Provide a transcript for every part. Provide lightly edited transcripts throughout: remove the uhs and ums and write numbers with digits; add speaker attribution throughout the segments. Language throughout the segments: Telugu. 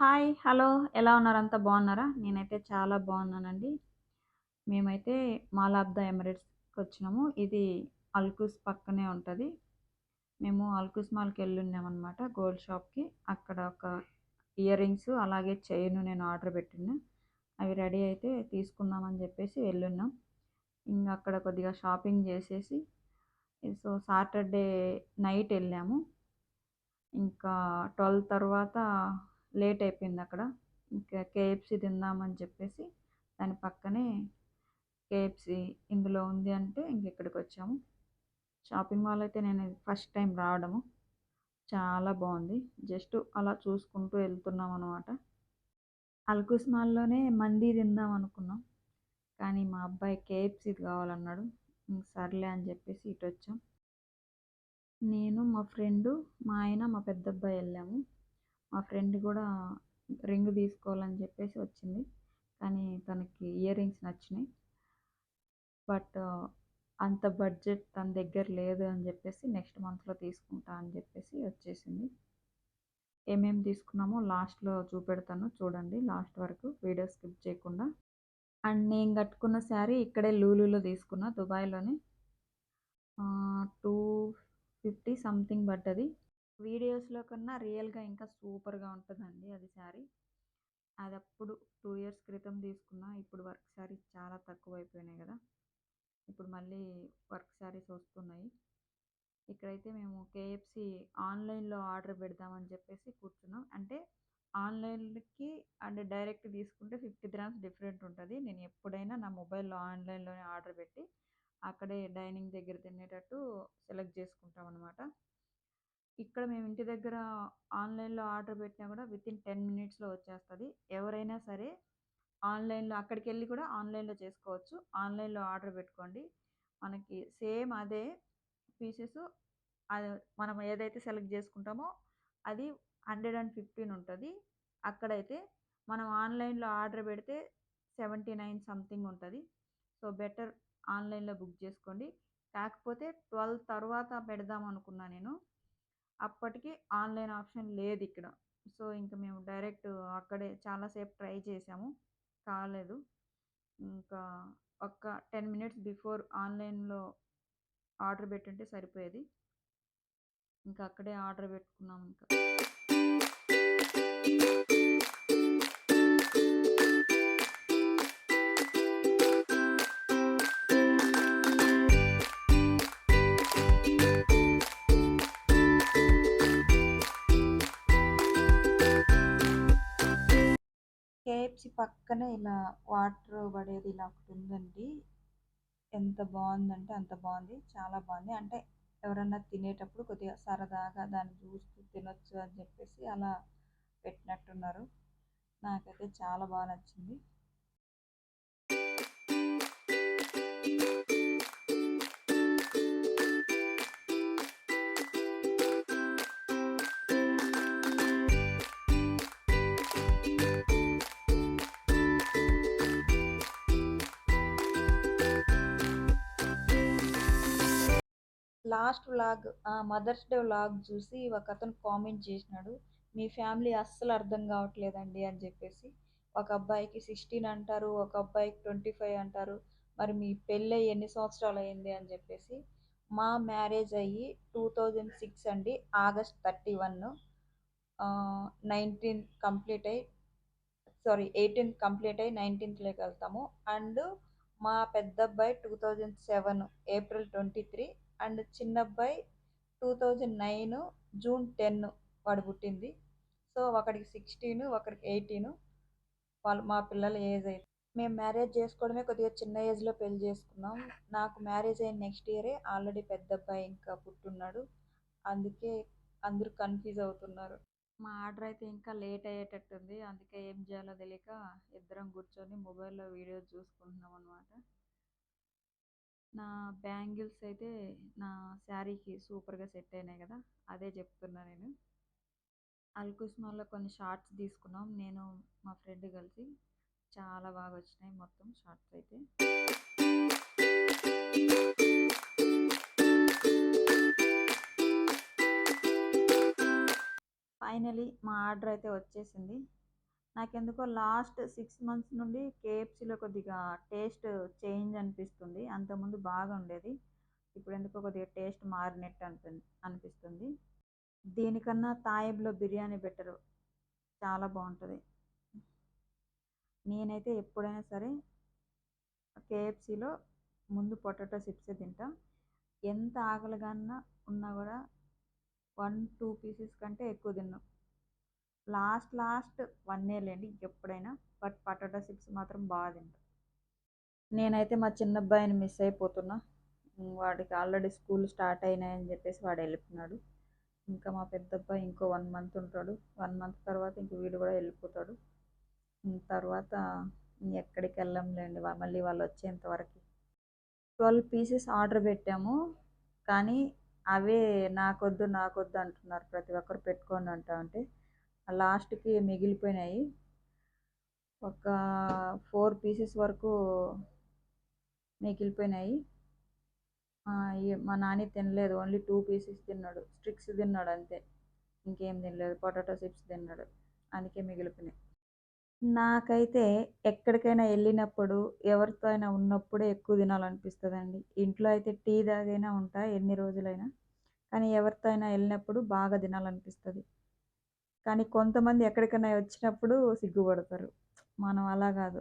Speaker 1: హాయ్! హలో! ఎలా ఉన్నారు? అంతా బాగున్నారా? నేనైతే చాలా బాగున్నానండి. మేమైతే మాల్ ఆఫ్ ద ఎమిరేట్స్‌కొచ్చినాము. ఇది అల్కుస్ పక్కనే ఉంటది. మేము అల్కుస్ మాల్‌కెళ్ళున్నామనమాట గోల్డ్ షాప్‌కి. అక్కడ ఒక ఇయర్ రింగ్స్ అలాగే చైను నేను ఆర్డర్ పెట్టినా. అవి రెడీ అయితే తీసుకుందామని చెప్పేసి వెళ్ళున్నాం. ఇంగ అక్కడ కొద్దిగా షాపింగ్ చేసేసి సాటర్‌డే నైట్ ఎళ్ళాము. ఇంకా 12 తర్వాత లేట్ అయిపోయిందక్కడ. ఇంకా కేఎఫ్‌సి తిందామని చెప్పేసి దాని పక్కనే కేఎఫ్‌సి ఇందులో ఉంది అంటే ఇక్కడికొచ్చాము. షాపింగ్ మాల్ అయితే నేను ఫస్ట్ టైం రావడము. చాలా బావుంది. జస్ట్ అలా చూసుకుంటూ వెళ్తున్నామనమాట. అల్కుస్ మాల్‌లోనే మండీ తిందాం అనుకున్నాం. కానీ మా అబ్బాయి కేఎఫ్‌సిది కావాలన్నాడు. సర్లే అని చెప్పేసి ఇటొచ్చాం. నేను, మా ఫ్రెండు, మా ఆయన, మా పెద్దబ్బాయి ఎళ్ళాము. మా ఫ్రెండ్ కూడా రింగ్ తీసుకోవాలని చెప్పేసి వచ్చింది. కానీ తనకి ఇయర్ రింగ్స్ నచ్చినాయి. బట్ అంత బడ్జెట్ తన దగ్గర లేదు అని చెప్పేసి నెక్స్ట్ మంత్‌లో తీసుకుంటా అని చెప్పేసి వచ్చేసింది. ఏమేమి తీసుకున్నామో లాస్ట్‌లో చూపెడతాను చూడండి లాస్ట్ వరకు వీడియో స్కిప్ చేయకుండా. అండ్ నేను కట్టుకున్న శారీ ఇక్కడే లూలులో తీసుకున్నా దుబాయ్‌లోనే. 250 సంథింగ్ పడ్డది. వీడియోస్‌లో కన్నా రియల్‌గా ఇంకా సూపర్‌గా ఉంటదండి అది శారీ. అదప్పుడు 2 ఇయర్స్ క్రితం తీసుకున్నా. ఇప్పుడు వర్క్ శారీస్ చాలా తక్కువైపోయినాయి గదా! ఇప్పుడు మళ్ళీ వర్క్ శారీస్ వస్తున్నాయి. ఇక్కడైతే మేము కేఎఫ్‌సి ఆన్‌లైన్‌లో ఆర్డర్ పెడదామని చెప్పేసి కూర్చున్నాం. అంటే ఆన్‌లైన్‌కి అండ్ డైరెక్ట్ తీసుకుంటే 50 గ్రామ్స్ డిఫరెంట్ ఉంటది. నేను ఎప్పుడైనా నా మొబైల్‌లో ఆన్‌లైన్‌లోనే ఆర్డర్ పెట్టి అక్కడే డైనింగ్ దగ్గర తినేటట్టు సెలెక్ట్ చేసుకుంటామనమాట. ఇక్కడ మేము ఇంటి దగ్గర ఆన్‌లైన్‌లో ఆర్డర్ పెట్టినా కూడా వితిన్ 10 మినిట్స్‌లో వచ్చేస్తది. ఎవరైనా సరే ఆన్‌లైన్‌లో అక్కడికెళ్ళి కూడా ఆన్‌లైన్‌లో చేసుకోవచ్చు. ఆన్‌లైన్‌లో ఆర్డర్ పెట్టుకోండి. మనకి సేమ్ అదే పీసెస్ అది మనం ఏదైతే సెలెక్ట్ చేసుకుంటామో అది 115 ఉంటది. అక్కడైతే మనం ఆన్‌లైన్‌లో ఆర్డర్ పెడితే 79 సంథింగ్ ఉంటది. సో, బెటర్ ఆన్‌లైన్‌లో బుక్ చేసుకోండి. కాకపోతే 12 తర్వాత పెడదాం అనుకున్నా నేను. అప్పటికి ఆన్‌లైన్ ఆప్షన్ లేదిక్కడ. సో, ఇంక మేము డైరెక్ట్ అక్కడే చాలా సేపు ట్రై చేసాము. కాలేదు. ఇంకా ఒక 10 మినిట్స్ బిఫోర్ ఆన్‌లైన్‌లో ఆర్డర్ పెట్టుంటే సరిపోయేది. ఇంకా అక్కడే ఆర్డర్ పెట్టుకున్నాం ఇంకా. కేఎఫ్‌సి పక్కనే ఇలా వాటర్ పడేది ఇలా ఒకటుందండి. ఎంత బావుందంటే అంత బావుంది. చాలా బావుంది. అంటే ఎవరన్నా తినేటప్పుడు కొద్దిగా సరదాగా దాన్ని చూస్తూ తినొచ్చు అని చెప్పేసి అలా పెట్టినట్టున్నారు. నాకైతే చాలా బా నచ్చింది. Last vlog Mother's Day vlog చూసి ఒకతను కామెంట్ చేసినాడు. మీ ఫ్యామిలీ అస్సలు అర్థం కావట్లేదండి అని చెప్పేసి. ఒక అబ్బాయికి 16 అంటారు. ఒక అబ్బాయికి 25 అంటారు. మరి మీ పెళ్ళై ఎన్ని సంవత్సరాలయింది అని చెప్పేసి. మా మ్యారేజ్ అయ్యి 2006 అండి. ఆగస్ట్ 31. 19 కంప్లీట్ అయ్యి 18థ్ కంప్లీట్ అయ్యి 19థ్‌లోకి వెళ్తాము. అండ్ మా పెద్దబ్బాయి 2007 ఏప్రిల్ 23 అండ్ చిన్నబ్బాయి 2009 జూన్ 10 వాడు పుట్టింది. సో, ఒకడికి 16 ఒకడికి 18 వాళ్ళు మా పిల్లల ఏజ్ అయితే. మేము మ్యారేజ్ చేసుకోవడమే కొద్దిగా చిన్న ఏజ్‌లో పెళ్లి చేసుకున్నాం. నాకు మ్యారేజ్ అయిన నెక్స్ట్ ఇయరే ఆల్రెడీ పెద్దబ్బాయి ఇంకా పుట్టున్నాడు. అందుకే అందరూ కన్‌ఫ్యూజ్ అవుతున్నారు. మా ఆర్డర్ అయితే ఇంకా లేట్ అయ్యేటట్టుంది. అందుకే ఏం చేయాలో తెలియక ఇద్దరం కూర్చొని మొబైల్‌లో వీడియోస్ చూసుకుంటున్నాం అనమాట. నా బ్యాంగిల్స్ అయితే నా శారీకి సూపర్‌గా సెట్ అయినాయి కదా! అదే చెప్తున్నా నేను. అల్కుస్ మాల్‌లో కొన్ని షార్ట్స్ తీసుకున్నాం. నేను మా ఫ్రెండ్ కలిసి. చాలా బాగా వచ్చినాయి మొత్తం షార్ట్స్ అయితే. ఫైనలీ మా ఆర్డర్ అయితే వచ్చేసింది. నాకెందుకో లాస్ట్ 6 మంత్స్ నుండి కేఎఫ్‌సీలో కొద్దిగా టేస్ట్ చేంజ్ అనిపిస్తుంది. అంతకుముందు బాగా ఉండేది. ఇప్పుడెందుకో కొద్దిగా టేస్ట్ మారినట్టు అనిపిస్తుంది. దీనికన్నా తాయబ్‌లో బిర్యానీ బెటరు. చాలా బావుంటది. నేనైతే ఎప్పుడైనా సరే కేఎఫ్‌సీలో ముందు పొటాటో చిప్సే తింటా. ఎంత ఆకలిగా ఉన్నా గూడా 1, 2 పీసెస్ కంటే ఎక్కువ తినను. లాస్ట్ 1 లేండి ఎప్పుడైనా. బట్ పొటాటో చిప్స్ మాత్రం తింటా. నేనైతే మా చిన్నబ్బాయిని మిస్ అయిపోతున్నా. వాడికి ఆల్రెడీ స్కూల్ స్టార్ట్ అయినాయని జెప్పేసి వాడెళ్ళిపోయినాడు. ఇంకా మా పెద్దబ్బాయి ఇంకో 1 మంత్ ఉంటాడు. 1 మంత్ తర్వాత ఇంక వీడు గూడా యెళ్ళిపోతాడు. తర్వాత ఎక్కడికెళ్ళంలేండి మళ్ళీ వాళ్ళొచ్చేంత వరకి. 12 పీసెస్ ఆర్డర్ పెట్టాము. కానీ అవే నాకొద్దు అంటున్నారు. ప్రతి ఒక్కరు పెట్టుకోండి అంటా ఉంటే లాస్ట్‌కి మిగిలిపోయినాయి. ఒక 4 పీసెస్ వరకు మిగిలిపోయినాయి. మా నాని తినలేదు. ఓన్లీ 2 పీసెస్ తిన్నాడు. స్టిక్స్ తిన్నాడు అంతే. ఇంకేం తినలేదు. పొటాటో చిప్స్ తిన్నాడు. అందుకే మిగిలిపోయినాయి. నాకైతే ఎక్కడికైనా వెళ్ళినప్పుడు, ఎవరితో అయినా ఉన్నప్పుడే ఎక్కువ తినాలనిపిస్తదండి. ఇంట్లో అయితే టీ తాగైనా ఉంటా ఎన్ని రోజులైనా. కానీ ఎవరితో అయినా వెళ్ళినప్పుడు బాగా తినాలనిపిస్తది. కానీ కొంతమంది ఎక్కడికైనా వచ్చినప్పుడు సిగ్గుపడతారు. మనం అలా కాదు.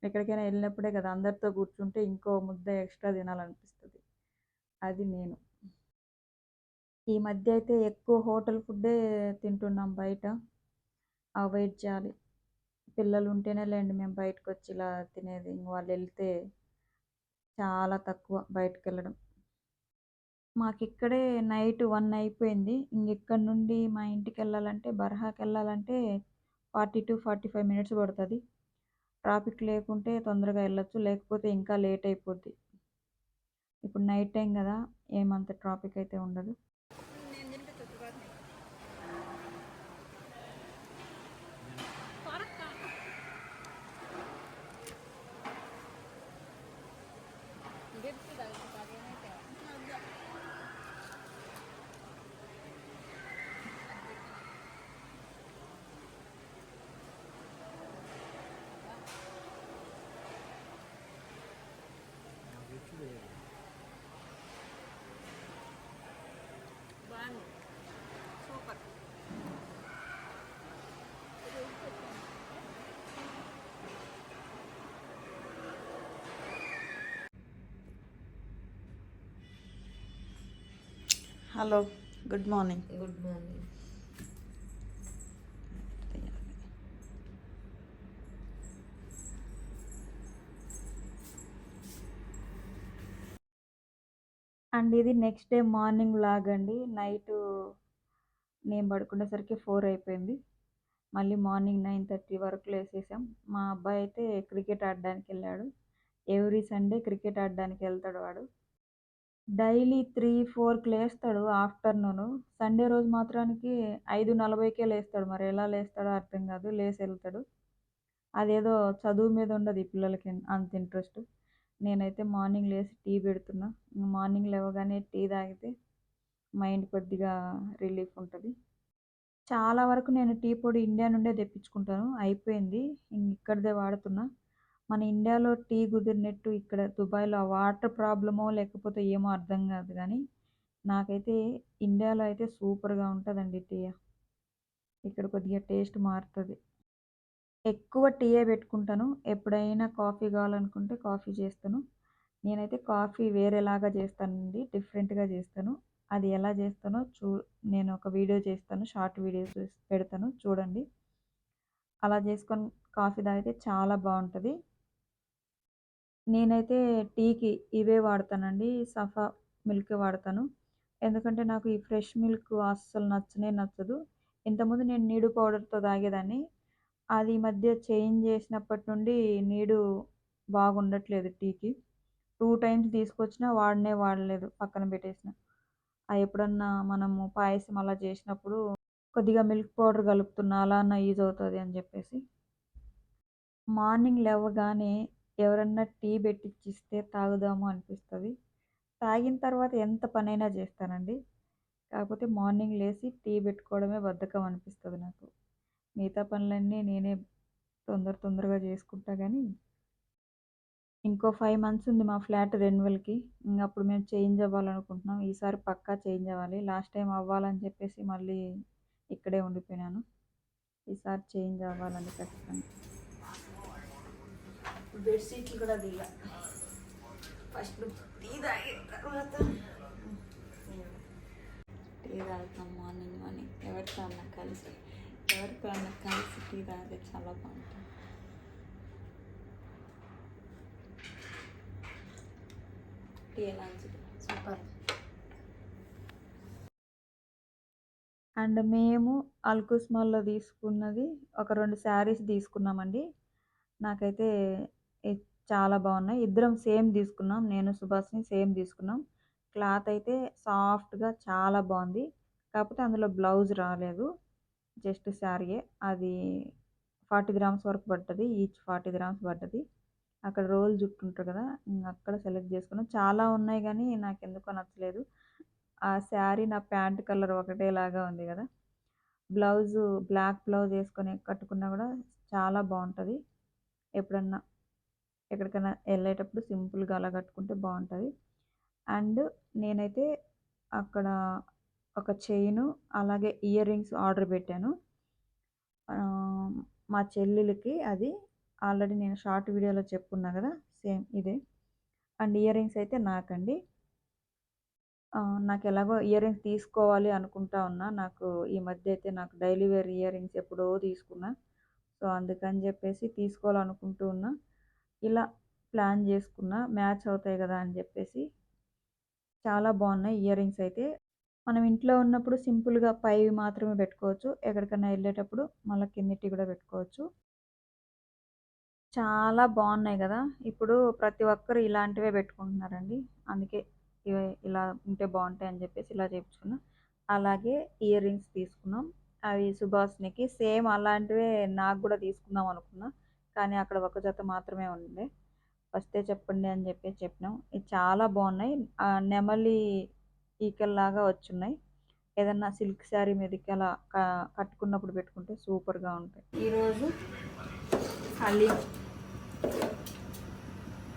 Speaker 1: ఎక్కడికైనా వెళ్ళినప్పుడే కదా అందరితో కూర్చుంటే ఇంకో ముద్ద ఎక్స్ట్రా తినాలనిపిస్తది. అది నేను. ఈ మధ్య అయితే ఎక్కువ హోటల్ ఫుడ్డే తింటున్నాం బయట. అవాయిడ్ చేయాలి. పిల్లలు ఉంటేనే లేండి మేము బయటకొచ్చి ఇలా తినేది. ఇంక వాళ్ళెళ్తే చాలా తక్కువ బయటికెళ్ళడం. మాకిక్కడే నైట్ 1 అయిపోయింది. ఇంగిక్కడి నుండి మా ఇంటికెళ్ళాలంటే బర్హాకెళ్ళాలంటే 40-45 మినిట్స్ పడతది. ట్రాఫిక్ లేకుంటే తొందరగా ఎళ్ళొచ్చు. లేకపోతే ఇంకా లేట్ అయిపోద్ది. ఇప్పుడు నైట్ టైం గదా! ఏమంత ట్రాఫిక్ అయితే ఉండదు. Super. Hello. Good morning.
Speaker 2: Good morning.
Speaker 1: And ఇది నెక్స్ట్ డే మార్నింగ్ వ్లాగ్ అండి. నైటు నేను పడుకునేసరికి 4 అయిపోయింది. మళ్ళీ మార్నింగ్ 9:30 వరకు లేసేసాం. మా అబ్బాయి అయితే క్రికెట్ ఆడడానికెళ్ళాడు. ఎవ్రీ సండే క్రికెట్ ఆడడానికి వెళ్తాడు వాడు. డైలీ 3, 4కి లేస్తాడు ఆఫ్టర్‌నూను. సండే రోజు మాత్రానికి 5:40కే లేస్తాడు. మరి ఎలా లేస్తాడో అర్థం కాదు. లేసి ఎళ్తాడు. అదేదో చదువు మీద ఉండదు ఈ పిల్లలకి అంత ఇంట్రెస్ట్. నేనైతే మార్నింగ్ లేసి టీ పెడుతున్నా. మార్నింగ్ లేవగానే టీ తాగితే మైండ్ కొద్దిగా రిలీఫ్ ఉంటది. చాలా వరకు నేను టీ పొడి ఇండియా నుండే తెప్పించుకుంటాను. అయిపోయింది. ఇక్కడిదే వాడుతున్నా. మన ఇండియాలో టీ కుదిరినట్టు ఇక్కడ దుబాయ్‌లో ఆ వాటర్ ప్రాబ్లమో లేకపోతే ఏమో అర్థం కాదు గానీ, నాకైతే ఇండియాలో అయితే సూపర్‌గా ఉంటదండి టీ. ఇక్కడ కొద్దిగా టేస్ట్ మారుతది. ఎక్కువ టీయే పెట్టుకుంటాను. ఎప్పుడైనా కాఫీ కావాలనుకుంటే కాఫీ చేస్తాను. నేనైతే కాఫీ వేరేలాగా చేస్తానండి. డిఫరెంట్‌గా చేస్తాను. అది ఎలా చేస్తానో నేను ఒక వీడియో చేస్తాను. షార్ట్ వీడియోస్ పెడతాను చూడండి. అలా చేసుకొని కాఫీ తాగితే చాలా బావుంటది. నేనైతే టీకి ఇవే వాడతానండి. సఫా మిల్కే వాడతాను. ఎందుకంటే నాకు ఈ ఫ్రెష్ మిల్క్ అస్సలు నచ్చనే నచ్చదు. ఇంతకుముందు నేను నీడు పౌడర్‌తో తాగేదాన్ని. అది ఈ మధ్య చేంజ్ చేసినప్పటి నుండి నీడు బాగుండట్లేదు టీకి. 2 టైమ్స్ తీసుకొచ్చినా వాడలేదు. పక్కన పెట్టేసిన. ఎప్పుడన్నా మనము పాయసం అలా చేసినప్పుడు కొద్దిగా మిల్క్ పౌడర్ కలుపుతున్నా అలా అన్నా యూజ్ అవుతది అని చెప్పేసి. మార్నింగ్ లేవగానే ఎవరన్నా టీ పెట్టిచ్చిస్తే తాగుదాము అనిపిస్తది. తాగిన తర్వాత ఎంత పనైనా చేస్తానండి. కాకపోతే మార్నింగ్ లేసి టీ పెట్టుకోవడమే బద్ధకం అనిపిస్తది నాకు. మిగతా పనులన్నీ నేనే తొందరగా చేసుకుంటా కానీ ఇంకో 5 మంత్స్ ఉంది మా ఫ్లాట్ రెన్యువల్‌కి. అప్పుడు మేము చేంజ్ అవ్వాలనుకుంటున్నాం. ఈసారి పక్కా చేంజ్ అవ్వాలి. లాస్ట్ టైం అవ్వాలని చెప్పేసి మళ్ళీ ఇక్కడే ఉండిపోయినాను. ఈసారి చేంజ్ అవ్వాలండి ఖచ్చితంగా. బెడ్‌షీట్లు కూడా దిగా. ఫస్ట్ టీ తాగిన తర్వాత టీ తాగుతాం మార్నింగ్ ఎవరితో అన్నా కలిసి టీ తాగితే చాలా బాగుంటుంది. టీ ఎలా సూపర్. అండ్ మేము అల్కుస్ మాల్లో తీసుకున్నది ఒక 2 శారీస్ తీసుకున్నామండి. నాకైతే చాలా బాగున్నాయి. ఇద్దరం సేమ్ తీసుకున్నాం. నేను సుభాష్ని సేమ్ తీసుకున్నాం. క్లాత్ అయితే సాఫ్ట్గా చాలా బాగుంది. కాకపోతే అందులో బ్లౌజ్ రాలేదు, జస్ట్ శారీయే. అది 40 గ్రామ్స్ వరకు పడ్డది, ఈచ్ 40 గ్రామ్స్ పడ్డది. అక్కడ రోల్ జుట్టు ఉంటుంది కదా, అక్కడ సెలెక్ట్ చేసుకున్నాం. చాలా ఉన్నాయి కానీ నాకు ఎందుకో నచ్చలేదు. ఆ శారీ నా ప్యాంట్ కలర్ ఒకటేలాగా ఉంది కదా. బ్లౌజు బ్లాక్ బ్లౌజ్ వేసుకొని కట్టుకున్నా కూడా చాలా బాగుంటుంది. ఎప్పుడన్నా ఎక్కడికైనా వెళ్ళేటప్పుడు సింపుల్గా అలా కట్టుకుంటే బాగుంటుంది. అండ్ నేనైతే అక్కడ ఒక చైను అలాగే ఇయర్ రింగ్స్ ఆర్డర్ పెట్టాను మా చెల్లెలకి. అది ఆల్రెడీ నేను షార్ట్ వీడియోలో చెప్పుకున్నా కదా, సేమ్ ఇదే. అండ్ ఇయర్ రింగ్స్ అయితే నాకండి. నాకు ఎలాగో ఇయర్ రింగ్స్ తీసుకోవాలి అనుకుంటా ఉన్నా. నాకు ఈ మధ్య అయితే నాకు డైలీ వేర్ ఇయర్ రింగ్స్ ఎప్పుడో తీసుకున్నా. సో అందుకని చెప్పేసి తీసుకోవాలనుకుంటూ ఉన్నా. ఇలా ప్లాన్ చేసుకున్నా, మ్యాచ్ అవుతాయి కదా అని చెప్పేసి. చాలా బాగున్నాయి ఇయర్ రింగ్స్ అయితే. మనం ఇంట్లో ఉన్నప్పుడు సింపుల్గా పైవి మాత్రమే పెట్టుకోవచ్చు. ఎక్కడికైనా వెళ్ళేటప్పుడు మళ్ళీ కిందిటి కూడా పెట్టుకోవచ్చు. చాలా బాగున్నాయి కదా. ఇప్పుడు ప్రతి ఒక్కరు ఇలాంటివే పెట్టుకుంటున్నారండి. అందుకే ఇవి ఇలా ఉంటే బాగుంటాయి అని చెప్పేసి ఇలా చేయించుకున్నాం. అలాగే ఇయర్ రింగ్స్ తీసుకున్నాం. అవి సుభాష్నికి సేమ్ అలాంటివే నాకు కూడా తీసుకుందాం అనుకున్నా. కానీ అక్కడ ఒక జత మాత్రమే ఉండే. వస్తే చెప్పండి అని చెప్పేసి చెప్పినాం. ఇది చాలా బాగున్నాయి. నెమలి ఈకల్లాగా వచ్చున్నాయి. ఏదన్నా సిల్క్ శారీ మీదకి అలా కట్టుకున్నప్పుడు పెట్టుకుంటే సూపర్గా ఉంటాయి. ఈరోజు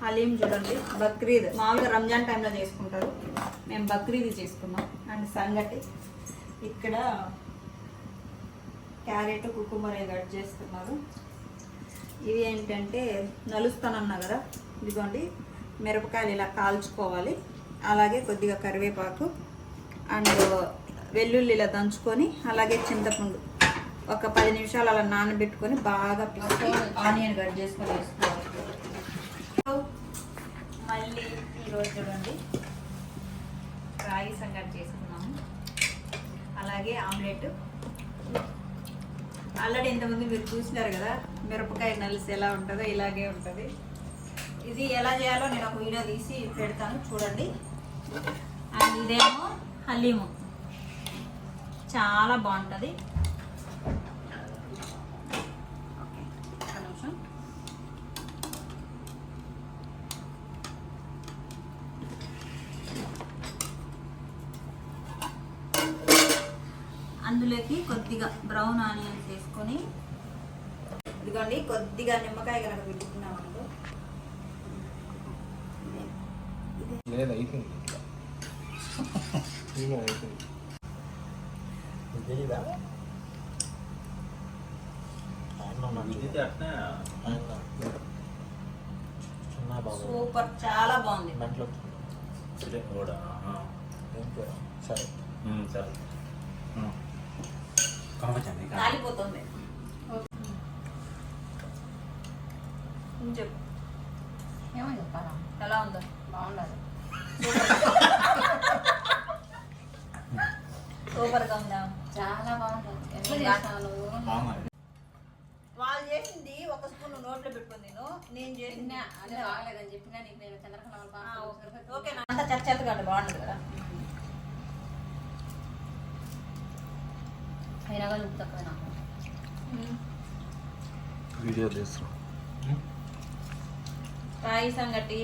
Speaker 1: హలీం చూడండి. బక్రీద్ మామూలుగా రంజాన్ టైంలో చేసుకుంటారు, మేము బక్రీద్ చేసుకున్నాం. అండ్ సంగటి ఇక్కడ క్యారెట్ కుకుంబర్ కట్ చేస్తున్నారు. ఇవి ఏంటంటే నలుస్తానన్నా కదా, ఇదిగోండి మిరపకాయలు ఇలా కాల్చుకోవాలి. అలాగే కొద్దిగా కరివేపాకు అండ్ వెల్లుల్లి ఇలా దంచుకొని, అలాగే చింతపండు ఒక 10 నిమిషాలు అలా నానబెట్టుకొని బాగా ఆనియన్ కట్ చేసుకొని వేసుకోవాలి. మళ్ళీ ఈరోజు చూడండి రాగి సంగటి చేసుకున్నాము. అలాగే ఆమ్లెట్. ఆల్రెడీ ఇంతకుముందు మీరు చూసినారు కదా, మిరపకాయ నలిసి ఎలా ఉంటుందో ఇలాగే ఉంటుంది. ఇది ఎలా చేయాలో నేను ఒక వీడియో తీసి పెడతాను, చూడండి. అండ్ ఇదేమో హలీము, చాలా బాగుంటుంది. అందులోకి కొద్దిగా బ్రౌన్ ఆనియన్స్ వేసుకొని, ఇదిగోండి కొద్దిగా నిమ్మకాయ కనుక పెట్టుకున్నాం అనుకో. సూపర్, చాలా బాగుంది. కాలిపోతుంది. చెప్పు, ఏమని చెప్పాలా? ఎలా ఉందో? బాగుండదు. సూపర్గా ఉందా? చాలా బాగుంటుంది. వాళ్ళు చేసింది ఒక స్పూన్ నోట్లో పెట్టుకుంది, నేను చేసిన అదే బాగలేదని చెప్పినా నీకు. నేను చంద్రకళ ఓకే, అంతా చచ్చగా బాగుంటుంది కదా. అయినా కానీ ఉప్పు తక్కువ నాకు. వీడియో చేస్తాం. రాయి సంగటి,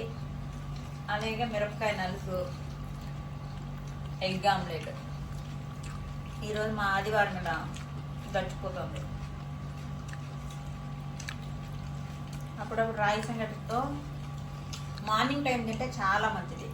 Speaker 1: అలాగే మిరపకాయ నలుసు, ఎగ్ ఆమ్లెట్. ఈరోజు మా ఆదివారం ఇలా గడిచిపోతుంది. అప్పుడప్పుడు రాగి సంగటితో మార్నింగ్ టైం తింటే చాలా మంచిది.